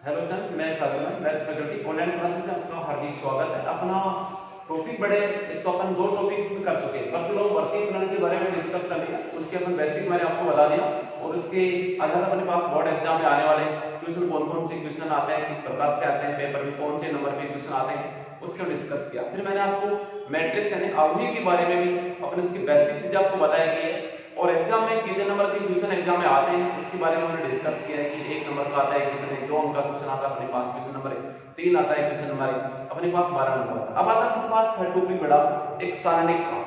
Hello friends, मैं सागर में maths faculty online classes में आपका हार्दिक स्वागत है। अपना टॉपिक बड़े एक तो अपन दो टॉपिक्स में कर चुके हैं, प्रतिलोम वर्ती प्रणाली के बारे में डिस्कस कर लिया। उसके अपन बेसिक मैंने आपको बता दिया और उसके आधार अपने पास बोर्ड एग्जाम में आने वाले क्वेश्चन कौन कौन से क्वेश्चन आते हैं, किस प्रकार से आते हैं, पेपर में कौन से नंबर पे क्वेश्चन आते हैं, उसके डिस्कस किया। फिर मैंने आपको मैट्रिक्स यानी अवयवी के बारे में भी अपने इसकी बेसिक चीजें आपको बताई गई है और एग्जाम में कितने नंबर के क्वेश्चन एग्जाम में आते हैं उसके बारे में हमने डिस्कस किया है कि 1 नंबर का आता है क्वेश्चन, 1 2 अंक का क्वेश्चन आता है अपने पास, क्वेश्चन नंबर 3 आता है क्वेश्चन नंबर अपने पास 12 नंबर आता है। अब आता है अपने पास थर्ड टॉपिक बड़ा एक सारणिक का।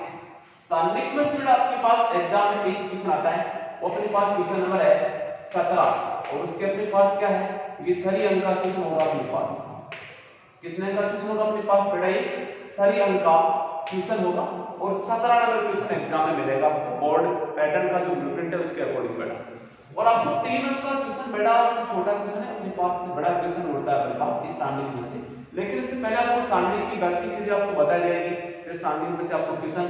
सारणिक में से बड़ा आपके पास एग्जाम में एक क्वेश्चन आता है, वो अपने पास क्वेश्चन नंबर है 17 और उसके अपने पास क्या है, ये थरी अंक का क्वेश्चन होगा अपने पास। कितने का क्वेश्चन होगा अपने पास बेटा, ये थरी अंक का क्वेश्चन होगा और 17 नंबर क्वेश्चन एग्जाम में मिलेगा बोर्ड पैटर्न का जो ब्लूप्रिंट है उसके अकॉर्डिंग बेटा। और आपको 3 अंक का क्वेश्चन बेटा छोटा क्वेश्चन है अपने पास से, बड़ा क्वेश्चन उड़ता है अपने पास इस सारणिक में से। लेकिन इससे पहले आपको सारणिक की बेसिक चीजें आपको बताई जाएगी, इस सारणिक में से आपको क्वेश्चन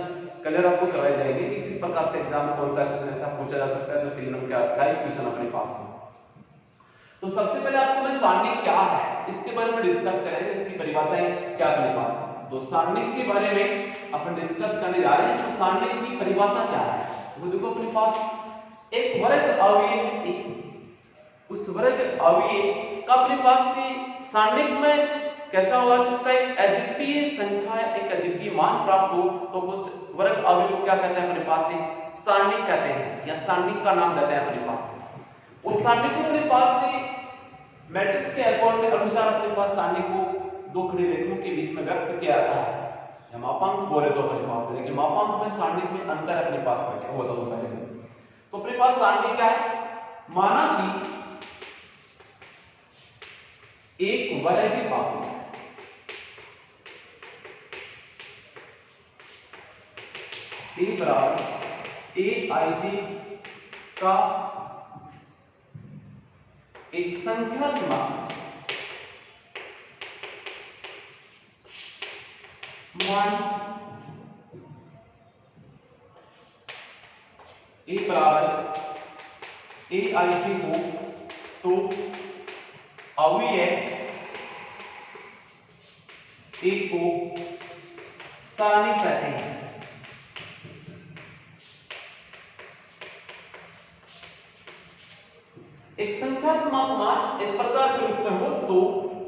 क्लियर आपको करवाई जाएगी कि किस प्रकार से एग्जाम में कौन सा क्वेश्चन ऐसा पूछा जा सकता है जो 3 अंक का डायरेक्ट क्वेश्चन अपने पास हो। तो सबसे पहले आपको मैं सारणिक क्या है इसके बारे में डिस्कस करेंगे, इसकी परिभाषाएं क्या अपने पास है। तो सारणिक के बारे में अपन डिस्कस करने जा रहे हैं। तो सारणिक की परिभाषा क्या है, वो देखो अपने पास एक वर्ग अवयव है, उस वर्ग अवयव का अपने पास से सारणिक में कैसा होगा कि उसका एक अद्वितीय संख्या, एक अद्वितीय मान प्राप्त हो तो उस वर्ग अवयव को क्या कहते हैं अपने पास से, सारणिक कहते हैं या सारणिक का नाम देते हैं अपने पास से। उस सारणिक को अपने पास से मैट्रिक्स के अकॉर्ड में अनुसार अपने पास सारणी को दो खड़ी रेखाओं के बीच में व्यक्त किया जाता है या मापांक बोले तो अपने पास है, लेकिन मापांक में सारणी में अंतर अपने पास बैठे वो बताऊं पहले में। तो अपने पास सारणी क्या है, माना कि एक वर्ग अवयव ए बराबर ए आई जी का एक संख्यात्मक मान ए बराबर ए आई जी हो तो अवयव ए को सारणी कहते हैं। एक संख्यात्मक मान इस प्रकार के रूप में हो तो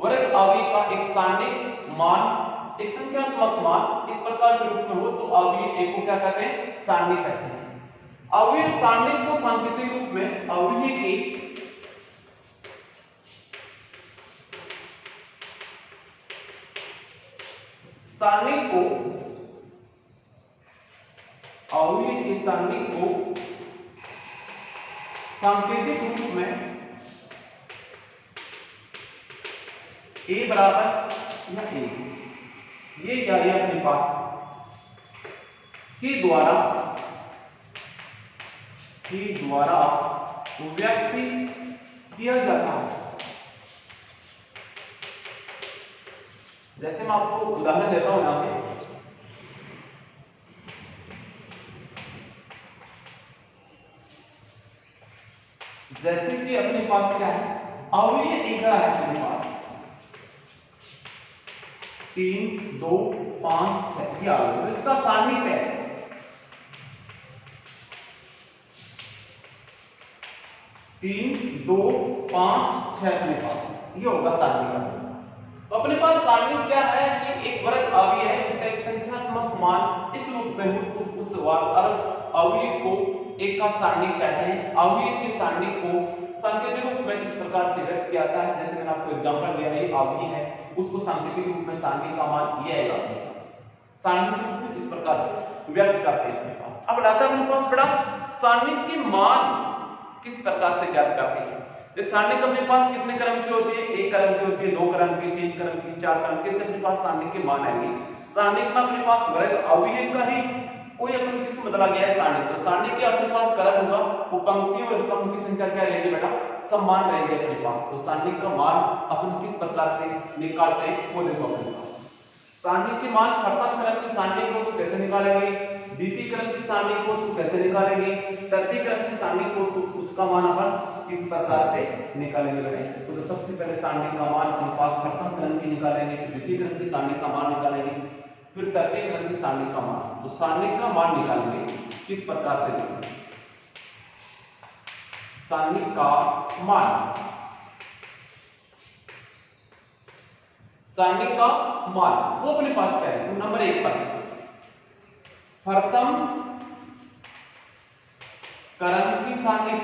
वर्ग अवयव का एक सारणिक मान, एक संख्यात्मक मान इस प्रकार के रूप में हो तो अवयव ए को क्या कहते हैं, सारणी कहते हैं। अवयव सारणी को सांकेतिक रूप में अवयव के सारणी को अवयव की सारणी को सांकेतिक रूप में ए बराबर या ए, ये क्या है अपने पास के द्वारा व्यक्त किया जाता है। जैसे मैं आपको उदाहरण देता हूं यहां पे, जैसे कि अपने पास क्या है, अवयव एक है अपने पास 3 2 5 6 ये अवयव, इसका सारणिक है 3 2 5 6 अपने पास, ये होगा सारणिक अपने पास। तो अपने पास सारणिक क्या है कि एक वर्ग अवयव है उसका एक संख्यात्मक मान इस रूप में हो तो उस वर्ग अवयव को एक का सारणिक कहते हैं। अवयव के सारणिक को सांकेतिक रूप में इस प्रकार से व्यक्त किया जाता है, जैसे मैंने आपको एग्जांपल दिया है, अवयव है उसको सांकेतिक रूप में सारणिक का मान ये आएगा अपने पास, सारणिक रूप में इस प्रकार से व्यक्त करते हैं अपने पास। अब आता है अपने पास बड़ा सारणिक के मान किस प्रकार से ज्ञात करते हैं। जैसे सारणिक अपने पास कितने क्रम की होती है, एक क्रम की होती है, दो क्रम की, तीन क्रम की, चार क्रम की, से अपने पास सारणिक के मान आएंगे। सारणिक में अपने पास वर्ग अवयव का ही कोई अपन किस्म बदला गया है सारणिक, तो सारणिक के अपने पास क्रम होगा, वो पंक्तियों और स्तंभ की संख्या क्या रहेगी बेटा, समान रहेगी अपने पास। तो सारणिक का मान अपन किस प्रकार से निकालते हैं वो देखो अपने पास। सारणिक के मान प्रथम क्रम की सारणिक को तो कैसे निकालेंगे, द्वितीय क्रम की सारणी को तो कैसे निकालेंगे, तृतीय क्रम की सारणी को तो उसका मान अपन किस प्रकार से निकालेंगे बेटे। तो सबसे पहले सारणी का मान अपने पास प्रथम क्रम की निकालेंगे, फिर द्वितीय क्रम की सारणी का मान निकालेंगे, फिर तृतीय क्रम की सारणी का मान। तो सारणी का मान निकालेंगे किस प्रकार से निकालेंगे, सारणी का मान, सारणी का मान वो अपने पास क्या है। तो नंबर 1 पर प्रथम क्रम की सारणी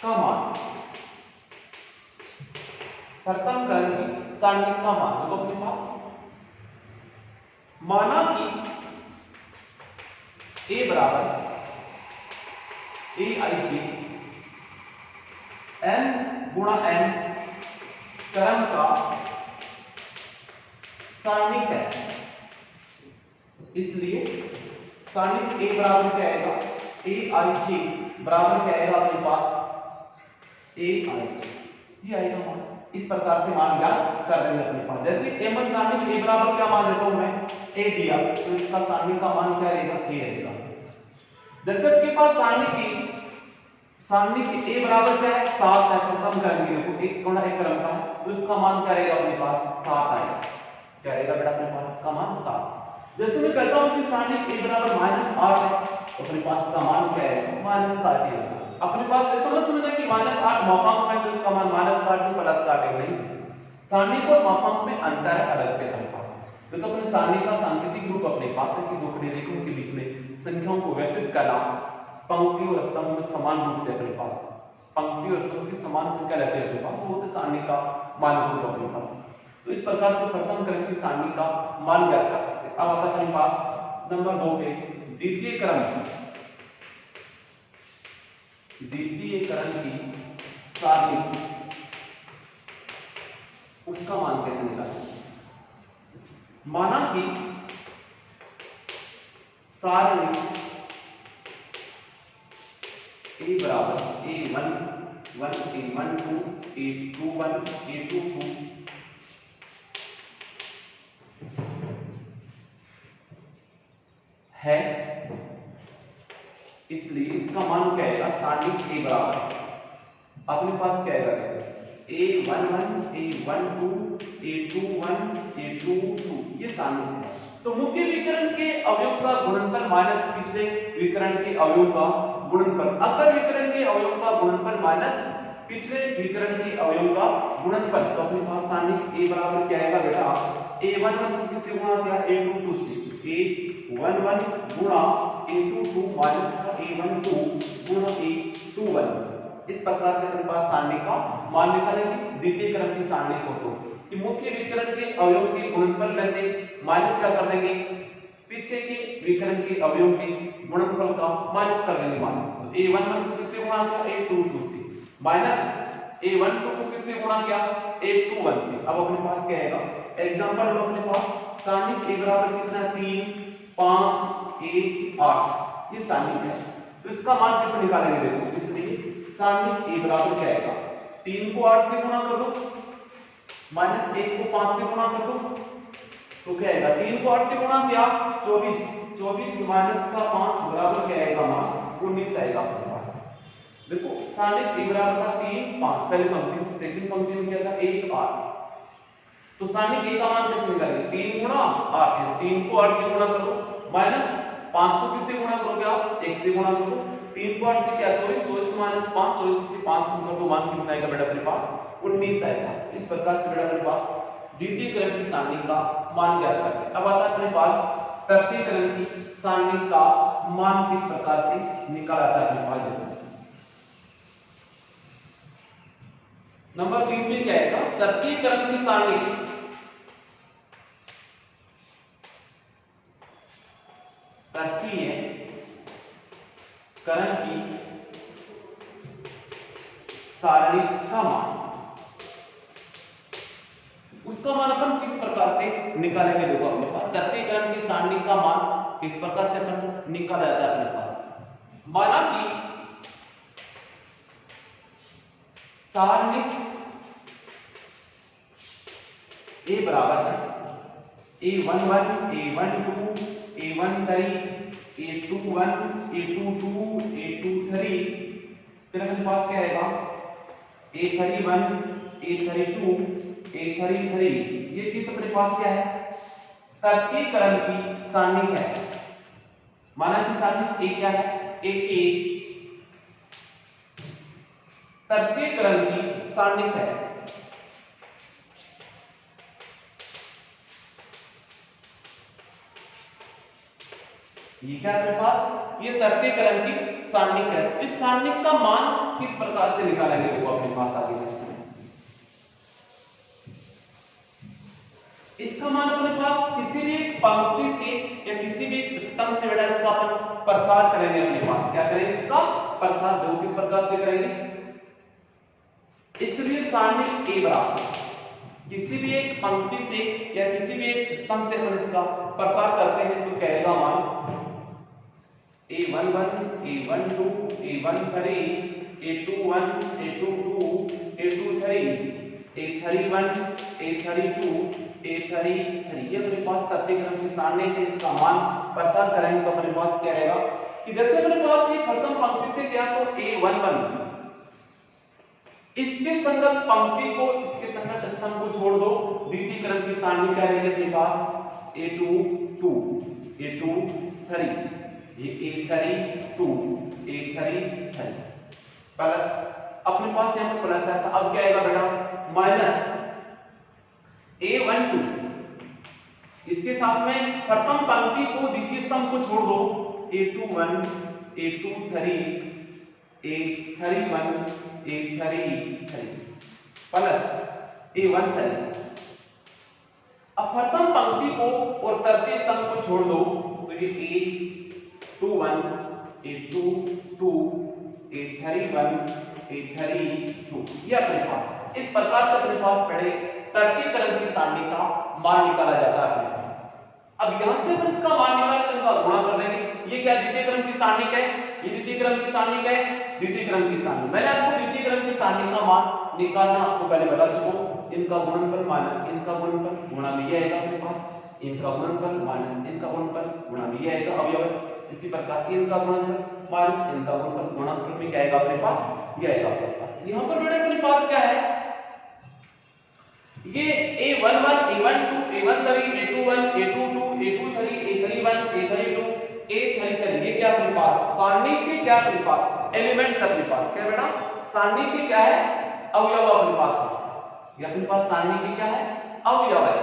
का मान, प्रथम क्रम की सारणी का मान देखो अपने पास, माना कि a बराबर ए आई जी n गुणा n क्रम का सारणिक है, इसलिए सारणिक a बराबर क्या आएगा, ए आई जी बराबर क्या आएगा अपने पास ए आई जी, ये आएगा मान। इस प्रकार से मान ज्ञात कर देंगे अपने पास। जैसे एमन सारणिक a बराबर क्या मान देता हूं मैं, a दिया, तो इसका सारणिक का मान क्या रहेगा, a रहेगा। जैसे आपके पास सारणी के a बराबर क्या है, 7 है, तो कम करेंगे देखो 1 गुणा 1 क्रम का है, तो इसका मान क्या रहेगा अपने पास 7 आएगा। क्या रहेगा बेटा अपने पास, इसका मान 7। जैसे मैं कहता हूं कि सारणी a बराबर -8 है, तो अपने पास का मान क्या है, -8 ही होगा। अपने पास ऐसा मत समझना कि -8 मापांक में तो इसका मान -8 में +8 है, नहीं। सारणी को मापांक में अंतर है अलग से अपने पास। तो अपने सारणी का सांकेतिक रूप अपने पास है कि दो खड़ी रेखाओं के बीच में संख्याओं को व्यवस्थित करना, पंक्ति और स्तंभ में समान रूप से अपने पास, पंक्ति और स्तंभ की समान संख्या लेते हैं अपने पास, वो होते सारणी का मानक रूप अपने पास। तो इस प्रकार से प्रथम क्रम की सारणी का मान ज्ञात कर सकते हैं। अब आता है अपने पास नंबर 2 पे द्वितीय क्रम की सारणी, उसका मान कैसे निकालें। माना कि सारणी a बराबर a1 1 a1 2 a2 1 a2 2 है, इसलिए इसका मान क्या आएगा, सारणी a बराबर अपने पास क्या आएगा, a11 a12 a21 a22, ये सारणी है। तो मुख्य विकर्ण के अवयव का गुणनफल माइनस पिछले विकर्ण के अवयव का गुणनफल, अगर विकर्ण के अवयव का गुणनफल माइनस पिछले विकर्ण के अवयव का गुणनफल, तो अपने पास सारणी a बराबर क्या आएगा बेटा, a11 को किससे गुणा किया, a22 से, a11 गुणा a22 माइनस का a12 गुणा a21। इस प्रकार से अपने पास सारणी का मान निकालेंगे द्वितीय क्रम की सारणी को, तो कि मुख्य विकर्ण के अवयव के गुणनफल में से माइनस क्या कर देंगे, पीछे के विकर्ण के अवयव के गुणनफल का माइनस कर देंगे मान। तो a11 को किससे गुणा किया, a22 से, माइनस a12 को किससे गुणा किया, a21 से। अब अपने पास क्या आएगा, एग्जांपल लो अपने पास सारणी a बराबर कितना, 3 5 1 8, ये सारणी है। तो इसका मान कैसे निकालेंगे देखो, इसलिए सारणी a बराबर क्या आएगा, 3 को 8 से गुणा कर दो, माइनस 1 को 5 से गुणा कर दो, तो क्या आएगा, 3 को 8 से गुणा किया 24, 24 माइनस का 5 बराबर क्या आएगा मान 19 आएगा अपने पास। देखो सारणी a बराबर था 3 5 पहली पंक्ति में, सेकंड पंक्ति में क्या था 1 8, तो सारणी a का मान कैसे निकालेंगे, 3 गुणा 8 है, 3 को 8 से गुणा करो, माइनस 5 को किससे गुणा करोगे आप, 1 से गुणा करो, 3 को 8 से क्या 24, 24 माइनस 5, 24 से 5 को कर दो, मान कितना आएगा बेटा अपने पास 19 आएगा। इस प्रकार से बेटा अपने पास द्वितीय क्रम की सारणी का मान ज्ञात करते हैं। अब आता है अपने पास तृतीय क्रम की सारणी का मान किस प्रकार से निकाला जाता है अपने पास। नंबर 3 में क्या आएगा, तृतीय क्रम की सारणी, तृतीय क्रम की सारणी का मान, उसका मान अपन किस प्रकार से निकालेंगे देखो अपने पास। तृतीय क्रम की सारणी का मान किस प्रकार से अपन निकाला जाता है अपने पास। माना कि सारणी a बराबर है A11 A12 A13 A21 A22 A23, फिर अपने पास क्या आएगा A31 A32 A33। ये किस अपने पास क्या है, तर्कीकरण की सारणी है। माना कि सारणी A क्या है, A तर्कीकरण की सारणी है। ये क्या अपने पास, ये तर्कीकरण की सारणी है। इस सारणी का मान किस प्रकार से निकालेंगे, देखो अपने पास आगे प्रश्न है। इसका मान अपने पास किसी भी पंक्ति से या किसी भी स्तंभ से बेटा इसका अपन प्रसार करेंगे। अपने पास क्या करेंगे, इसका प्रसार देखो किस प्रकार से करेंगे। इसलिए सारणी ए बराबर किसी भी एक पंक्ति से या किसी भी एक स्तंभ से अपन इसका प्रसार करते हैं तो क्या आएगा मान A11 A12 A13 A21 A22 A23 A31 A32 A33। ये अपने पास तर्कीकरण की सारणी है। इसका मान प्रसार करेंगे तो अपने पास क्या आएगा कि जैसे अपने पास ये प्रथम पंक्ति से गया तो A11, इसके संगत पंक्ति को इसके संगत स्तंभ को छोड़ दो, द्वितीय क्रम की सारणी क्या रहेगी अपने पास A22 A23, ये A32 A33 प्लस अपने पास यहां पर प्लस है। तो अब क्या आएगा बेटा माइनस A12, इसके साथ में प्रथम पंक्ति को द्वितीय स्तंभ को छोड़ दो A21 A23 A31 A33 plus A13। अब प्रथम पंक्ति को और तृतीय स्तंभ को छोड़ दो तो ये A21 A22 A31 A32 ये अपने पास इस प्रकार से अपने पास पड़े तर्कीकरण की सारणी का मान निकाला जाता है अपने पास। अब यहां से अपन इसका मान निकाल कर इनका गुणा कर देंगे। ये क्या द्वितीय क्रम की सारणी का है, ये द्वितीय क्रम की सारणी का है, द्वितीय क्रम की सारणी। मैंने आपको द्वितीय क्रम की सारणी का मान निकालना आपको पहले बता चुका हूं। इनका गुणनफल माइनस इनका गुणनफल गुणा में ये आएगा अपने पास, इनका गुणनफल माइनस इनका गुणनफल गुणा में ये आएगा अवयव। इसी प्रकार इनका गुणनफल माइनस इनका गुणनफल गुणनफल में क्या आएगा अपने पास, ये आएगा अपने पास। यहां पर बेटा अपने पास क्या है, ये A11 A12 A13 A21 A22 A23 A31 A32 A33 ये क्या अपने पास सारणी के क्या अपने पास एलिमेंट्स अपने पास क्या बेटा सारणी के क्या है अवयव अपने पास है। ये अपने पास सारणी के क्या है अवयव है।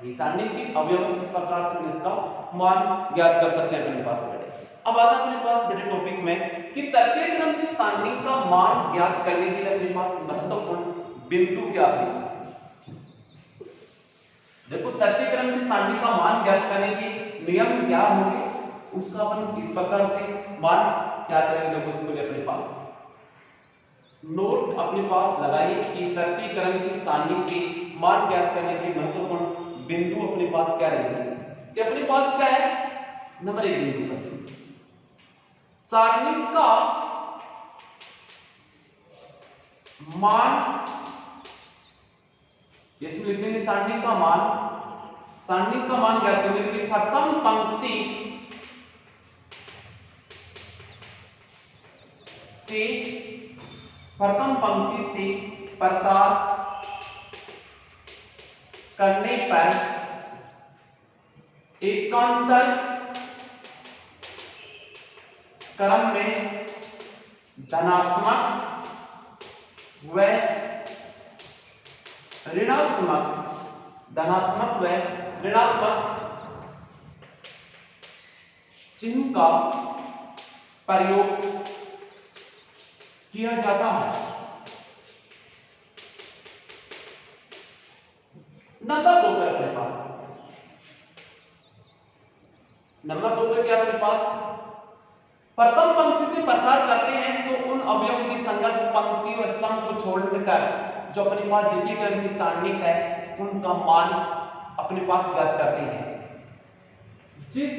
ये सारणी के अवयव इस प्रकार से हम इसका मान ज्ञात कर सकते हैं अपने पास बेटे। अब आता है अपने पास बेटे टॉपिक में कि तर्कीय क्रम की सारणी का मान ज्ञात करने के लिए अपने पास महत्वपूर्ण बिंदु क्या अपने पास। देखो तर्कीय क्रम की सारणी का मान ज्ञात करने के नियम क्या होंगे उसका अपन इस प्रकार से मान क्या करेंगे। देखो इसको लिए अपने पास नोट अपने पास लगाइए कि तर्कीय क्रम की सारणी के मान ज्ञात करने के महत्वपूर्ण बिंदु अपने पास क्या रहेंगे कि अपने पास क्या है नंबर 1 बिंदु सारणी का मान, इसमें लिख देंगे सारणी का मान ज्ञात करने के लिए प्रथम पंक्ति से प्रसार करने पर एकांतर क्रम में धनात्मक व ऋणात्मक चिन्ह का प्रयोग किया जाता है। नंबर 2 पर अपने पास क्या अपने पास प्रथम पंक्ति से प्रसार करते हैं तो उन अवयवों की संगत पंक्ति और स्तंभ को छोड़कर जो अपने पास द्वितीय क्रम की सारणी है उनका मान अपने पास ज्ञात करते हैं। जिस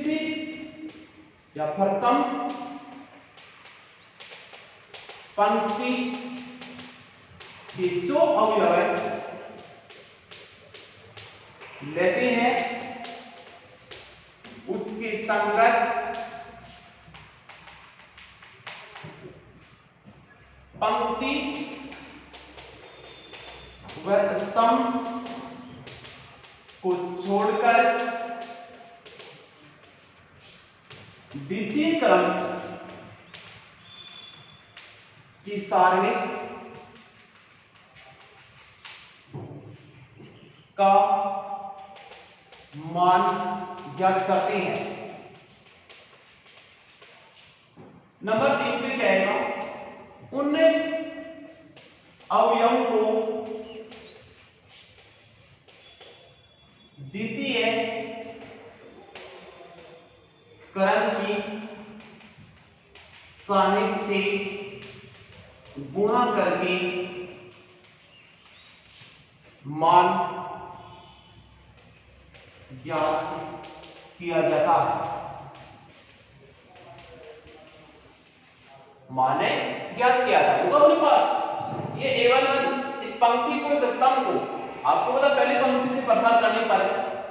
या प्रथम पंक्ति के जो अवयव लेते हैं उसके संगत पंक्ति व स्तंभ को छोड़कर द्वितीय क्रम की सारणिक का मान ज्ञात करते हैं। नंबर 3 पे क्या आएगा, उन अवयवों को द्वितीय क्रम की सारणिक से गुणा करके मान ज्ञात किया जाता है। माने ज्ञात किया था तो अपने पास ये a11 इस पंक्ति को, इस स्तंभ को आपको पता पहली पंक्ति से प्रसार करने पर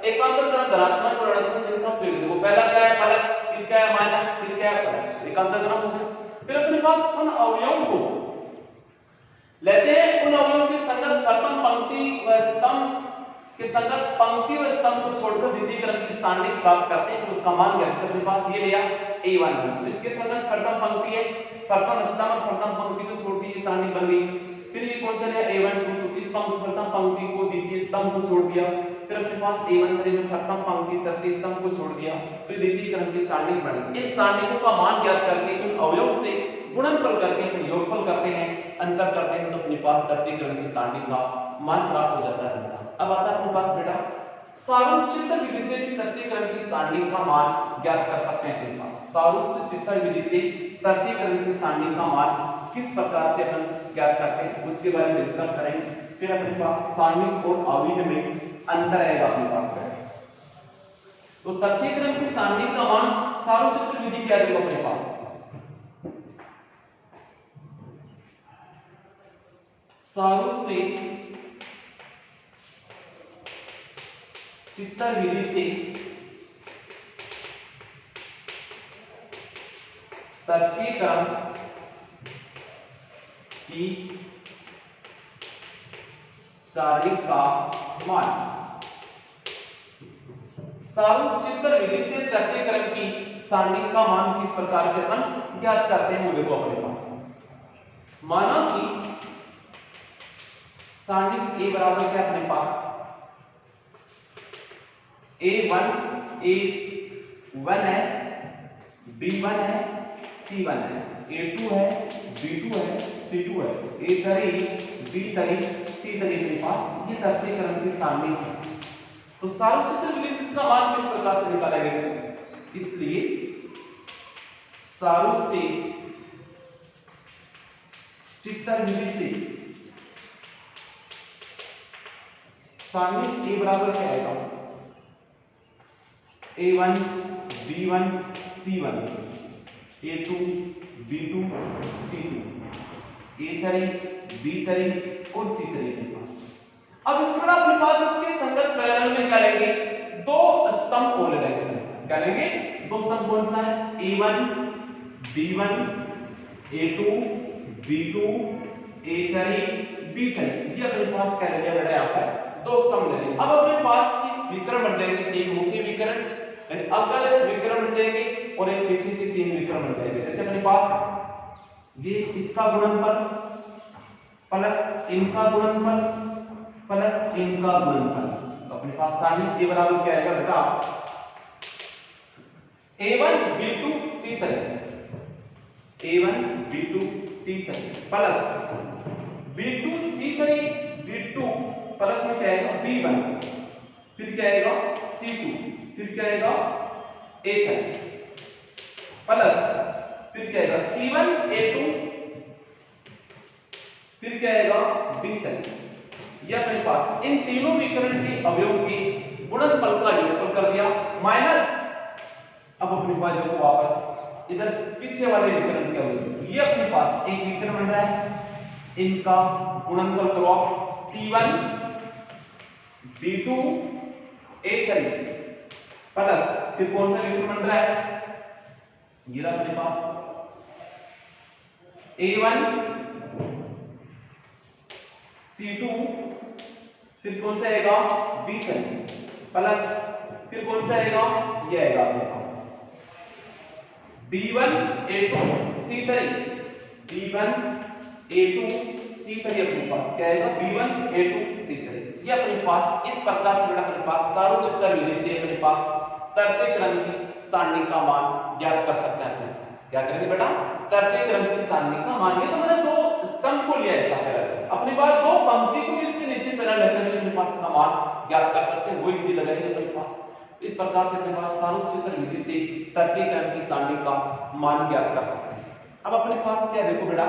एकांतर क्रम धनात्मक और ऋणात्मक चिन्ह का प्रयोग। देखो पहला क्या है प्लस, फिर क्या है माइनस, फिर क्या है प्लस, एकांतर क्रम हो गया। फिर अपने पास उन अवयवों को लेते हैं, उन अवयवों के संगत प्रथम पंक्ति व स्तंभ के संगत पंक्ति व स्तंभ को छोड़कर द्वितीय क्रम की सारणिक प्राप्त करते हैं, तो उसका मान ज्ञात। अपने पास ये लिया a11, इसके संगत प्रथम पंक्ति है, प्रथम स्तंभ प्रथम पंक्ति को छोड़ दी, ये सारणिक बन गई। फिर ये कौन सा लिया a12, तो इस प्रथम पंक्ति को द्वितीय स्तंभ को छोड़ दिया। फिर अपने पास a13 में प्रथम पंक्ति तृतीय स्तंभ को छोड़ दिया, तो द्वितीय क्रम की सारणिक बनी। इन सारणिकों का मान ज्ञात करके उन अवयवों से गुणनफल करके योगफल करते हैं, अंतर करते हैं, तो अपने पास तृतीय क्रम की सारणिक का मान प्राप्त हो जाता है। अब आता है अपने पास बेटा सारूचित्र विधि से तृतीय क्रम की सारणिक का मान ज्ञात कर सकते हैं। अपने पास सारूचित्र विधि से तृतीय क्रम की सारणिक का मान किस प्रकार से अपन ज्ञात करते हैं उसके बारे में डिस्कस करेंगे। फिर अपने पास सारणिक और अवयव में अंतर आएगा अपने पास करें। तो तृतीय क्रम की सारणिक का मान सारूचित्र विधि क्या देगा अपने पास, सारू से चित्तर विधि से तृतीय क्रम की सारणिक का मान, सारूचित्र विधि से तृतीय क्रम की सारणिक का मान किस प्रकार से अपन ज्ञात करते हैं वो देखो अपने पास। माना कि सारणिक a बराबर क्या अपने पास a1 है, b1 है, c1 है, a2 है, b2 है, c2 है, a3 b3 c3 के पास ये तृतीय क्रम की सारणिक है। तो सारूचित्र विधि से इसका मान किस प्रकार से निकाला गया, इसलिए सारू से चित्तर विधि से सारणिक a बराबर क्या आएगा a1 b1 c1 a2 b2 c2 a3 b3 और c3 के पास। अब इसके बाद अपने पास इसके संगत पैरेलल में क्या लेंगे, दो स्तंभ और लेंगे। क्या लेंगे, दो स्तंभ कौन सा है a1 b1 a2 b2 a3 b3, ये अपने पास क्या ले लिया बेटा यहाँ पर दो स्तंभ ले लिए। अब अपने पास विकर्ण बन जाएंगे, तीन मुख्य विकर्ण यानी अग्र विकर्ण बन जाएंगे और एक पीछे के तीन विकर्ण बन जाएंगे। जैसे अपने पास ये इसका गुणनफल प्लस इनका गुणनफल प्लस इनका गुणनफल, तो अपने पास सारणिक a बराबर क्या आएगा बेटा a1 b2 c3 a1 b2 c3 plus b2 c3 b2 plus में क्या आएगा b1, फिर क्या आएगा c2, फिर क्या आएगा a3 प्लस फिर क्या आएगा c1 a2, फिर क्या आएगा b3। ये अपने पास इन तीनों विकर्ण के अवयव के गुणनफल का योगफल कर दिया माइनस अब अपने पास देखो वापस इधर पीछे वाले विकर्ण के अवयव, ये अपने पास एक विकर्ण बन रहा है, इनका गुणनफल करो c1 b2 a3 प्लस फिर कौन सा इलेक्ट्रॉन बन रहा है, ये रहा अपने पास A1 C2, फिर कौन सा आएगा B3 प्लस फिर कौन सा आएगा, ये आएगा अपने पास B1 A2 C3, B1 A2 C3 अपने पास क्या आएगा B1 A2 C3। ये अपने पास इस प्रकार से अपने पास सारों विधि से अपने पास तरते क्रम की सारणी का मान ज्ञात कर सकते हैं। अपने पास क्या करेंगे बेटा, तरते क्रम की सारणी का मान। ये तो मैंने दो स्तंभ को लिया ऐसा कर अपने पास दो पंक्ति को इसके नीचे तरह लेकर अपने पास का मान ज्ञात कर सकते हैं, वही विधि लगाएंगे अपने पास। इस प्रकार से अपने पास सारों विधि से तरते क्रम की सारणी का मान ज्ञात कर सकते हैं। अब अपने पास क्या देखो बेटा,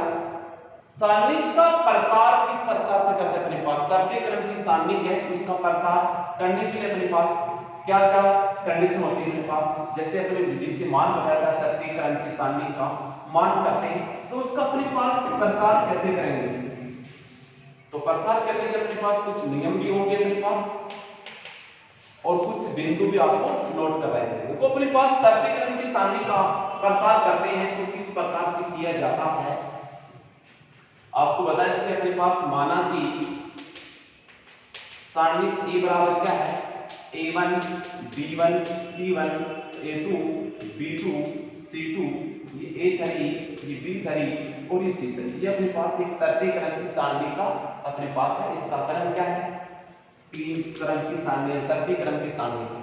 सारणी का प्रसार किस प्रसार से करते हैं अपने पास, तरते क्रम की सारणी है उसका प्रसार करने के लिए अपने पास क्या क्या कंडीशन होती है अपने पास। जैसे अपने विधि से मान बताया था तरते क्रम की सारणी का मान करते हैं, तो उसका अपने पास प्रसार कैसे करेंगे, तो प्रसार करने के अपने पास कुछ नियम भी होंगे अपने पास और कुछ बिंदु भी आपको नोट करवाएंगे। देखो अपने पास तरते क्रम की सारणी का प्रसार करते हैं तो किस प्रकार से किया जाता है, आपको बताया। जैसे अपने पास माना कि सारणी ए बराबर क्या है A1 B1 C1 A2 B2 C2, ये A3 ये B3 और ये C3, ये अपने पास एक तरते क्रम की सारणी का अपने पास है। इसका क्रम क्या है, तीन क्रम की सारणी है, तरते क्रम की सारणी है।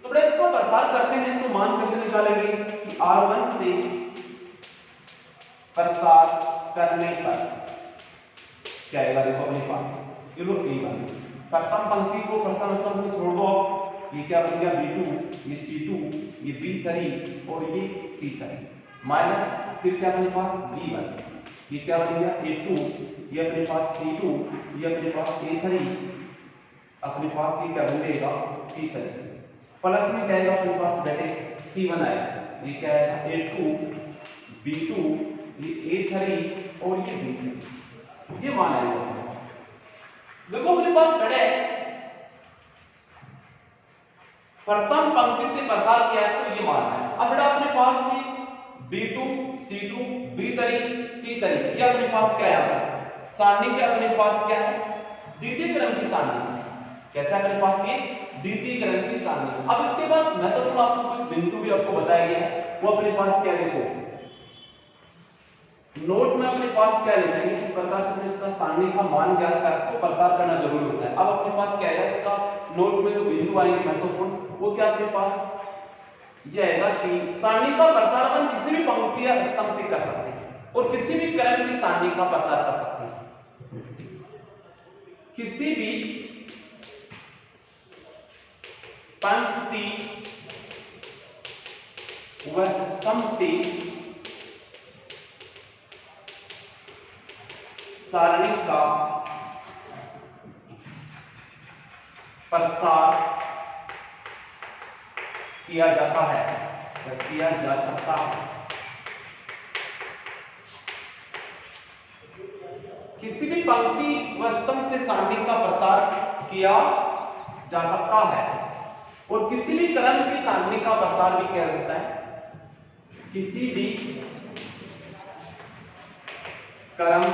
तो बेटा इसको प्रसार करते हैं तो मान कैसे निकालेंगे कि R1 से प्रसार करने पर क्या आएगा, देखो अपने पास ये लो A1, प्रथम पंक्ति को प्रथम स्तंभ को छोड़ दो, ये क्या बन गया B2 ये C2 ये B3 और ये C3 माइनस फिर क्या अपने पास B1, ये क्या बन गया A2 ये अपने पास C2 ये अपने पास A3 अपने पास ये क्या बन जाएगा C3 प्लस में क्या आएगा अपने पास बेटे C1 आएगा, ये क्या आएगा A2 B2 ये A3 और ये B3, ये मान आएगा। देखो अपने पास बेटे प्रथम पंक्ति से प्रसार किया है तो ये मान है। अब बेटा अपने पास से B2 C2 B3 C3 ये अपने पास क्या है, सारणी के अपने पास क्या है द्वितीय क्रम की सारणी, कैसा अपने पास ये द्वितीय क्रम की सारणी। अब इसके बाद महत्वपूर्ण आपको कुछ बिंदु भी आपको बताया गया है, वो अपने पास क्या देखो नोट में अपने पास क्या लिखेंगे, इस प्रकार से इसका सारणी का मान ज्ञात करके प्रसार करना जरूरी होता है। अब अपने पास क्या है इसका नोट में जो बिंदु आएंगे महत्वपूर्ण, वो क्या अपने पास ये आएगा कि सारणी का प्रसार हम किसी भी पंक्ति या स्तंभ से कर सकते हैं और किसी भी क्रम की सारणी का प्रसार कर सकते हैं। किसी भी पंक्ति व स्तंभ से सारणी का प्रसार किया जाता है या किया जा सकता है। किसी भी पंक्ति व स्तंभ से सारणी का प्रसार किया जा सकता है और किसी भी क्रम की सारणी का प्रसार भी किया जाता है। किसी भी क्रम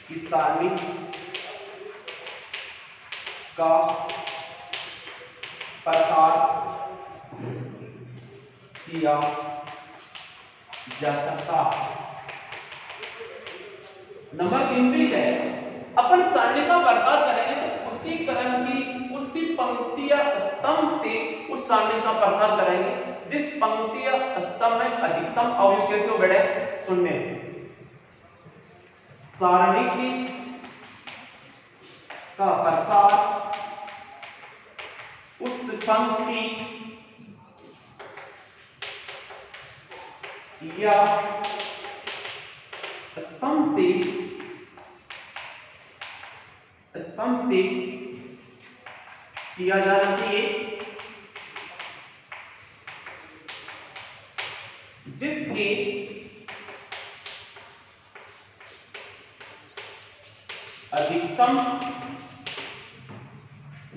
की सारणी का प्रसार किया जा सकता है। नंबर 3 भी है, अपन सारणी का प्रसार करेंगे तो उसी क्रम की उसी पंक्ति या स्तंभ से उस सारणी का प्रसार करेंगे जिस पंक्ति या स्तंभ में अधिकतम अवयव कैसे हो बेटे शून्य। सारणी की का प्रसार उस पंक्ति या स्तंभ से किया जाना चाहिए जिसके अधिकतम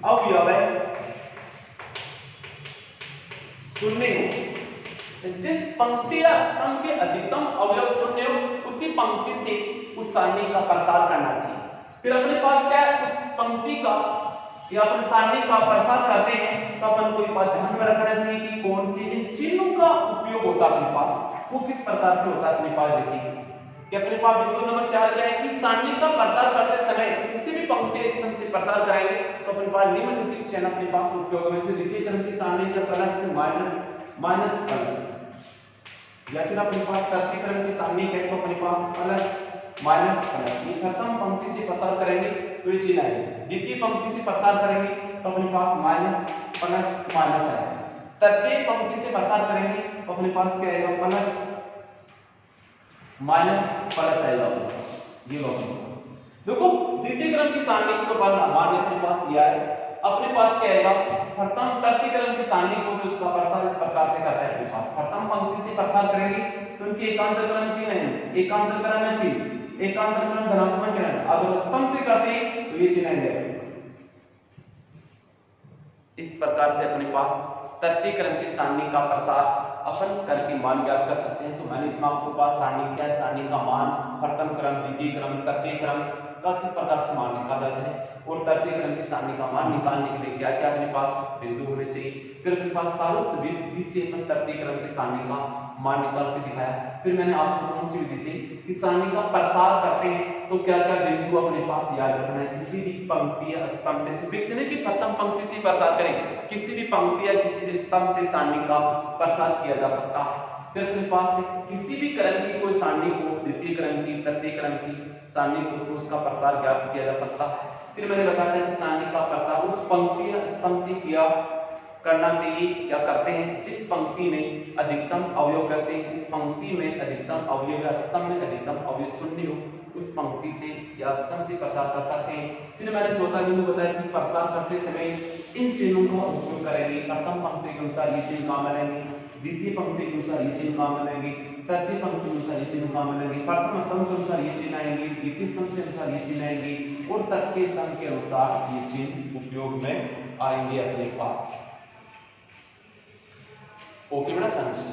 अवयव शून्य हो। जिस पंक्ति या स्तंभ के अधिकतम अवयव शून्य हो उसी पंक्ति से उस सारणी का प्रसार करना चाहिए। फिर अपने पास क्या है, उस पंक्ति का या अपन सारणी का प्रसार करते हैं तो अपन को एक बात ध्यान में रखना चाहिए कि कौन से इन चिन्हों का उपयोग होता है अपने पास, वो किस प्रकार से होता है अपने पास। देखिए कि अपने पास बिंदु नंबर 4 क्या है कि सारणी का प्रसार करते समय किसी भी पंक्ति स्तंभ से प्रसार कराएंगे तो अपने पास निम्नलिखित चिन्ह अपने पास उपयोग में से देखिए क्रम की सारणी का प्लस से माइनस प्लस, या फिर अपने पास तृतीय क्रम की सारणी है तो अपने पास प्लस माइनस प्लस, ये प्रथम पंक्ति से प्रसार करेंगे तो ये चिन्ह आएगा, द्वितीय पंक्ति से प्रसार करेंगे तो अपने पास माइनस प्लस माइनस आएगा, तृतीय पंक्ति से प्रसार करेंगे तो अपने पास क्या आएगा प्लस माइनस प्लस आएगा। ये लो देखो द्वितीय क्रम की सारणी को तो मान अपने पास लिया है, अपने पास क्या आएगा प्रथम तृतीय क्रम की सारणी को तो इसका प्रसार इस प्रकार से करता है। अपने पास प्रथम पंक्ति से प्रसार करेंगे तो इनके एकांतर क्रम चिन्ह है, एकांतर क्रम है चिन्ह, एकांतर क्रम धनात्मक है, अगर स्तंभ से करते हैं तो ये चिन्ह आएगा। इस प्रकार से अपने पास तृतीय क्रम की सारणी का प्रसार अपन करके मान ज्ञात कर सकते हैं। तो मैंने इसमें आपको पास सारणी क्या है, सारणी का मान प्रथम क्रम द्वितीय क्रम तृतीय क्रम का किस प्रकार से मान निकाला जाता है और तृतीय क्रम की सारणी का मान निकालने के लिए क्या क्या अपने पास बिंदु होने चाहिए। फिर अपने पास सारों विधि से अपन तृतीय क्रम की सारणी का मान निकाल के दिखाया। फिर मैंने आपको कौन सी विधि से इस सारणी का प्रसार करते हैं तो क्या क्या बिंदु अपने पास याद रखना है। किसी भी पंक्ति या स्तंभ से फिक्स नहीं कि प्रथम पंक्ति से प्रसार करें, किसी भी पंक्ति या किसी भी स्तंभ से सारणी का प्रसार किया जा सकता है। फिर अपने पास से किसी भी क्रम की कोई सारणी को द्वितीय क्रम की तृतीय क्रम की सारणी को तो उसका प्रसार ज्ञात किया जा सकता है। फिर मैंने बताया था कि सारणी का प्रसार उस पंक्ति या स्तंभ से किया करना चाहिए या करते हैं जिस पंक्ति में अधिकतम अवयव कैसे, इस पंक्ति में अधिकतम अवयव या स्तंभ में अधिकतम अवयव शून्य हो उस पंक्ति से या स्तंभ से प्रसार कर सकते हैं। फिर मैंने चौथा बिंदु बताया कि प्रसार करते समय इन चिन्हों का उपयोग करेंगे। प्रथम पंक्ति के अनुसार ये चिन्ह काम बनेंगे, द्वितीय पंक्ति के अनुसार ये चिन्ह काम बनेंगे, तृतीय पंक्ति के अनुसार ये चिन्ह काम बनेंगे, प्रथम स्तंभ के अनुसार ये चिन्ह आएंगे, द्वितीय स्तंभ के अनुसार ये चिन्ह आएंगे और तृतीय स्तंभ के अनुसार ये चिन्ह उपयोग में आएंगे अपने पास। ओके बेटा, थैंक्स।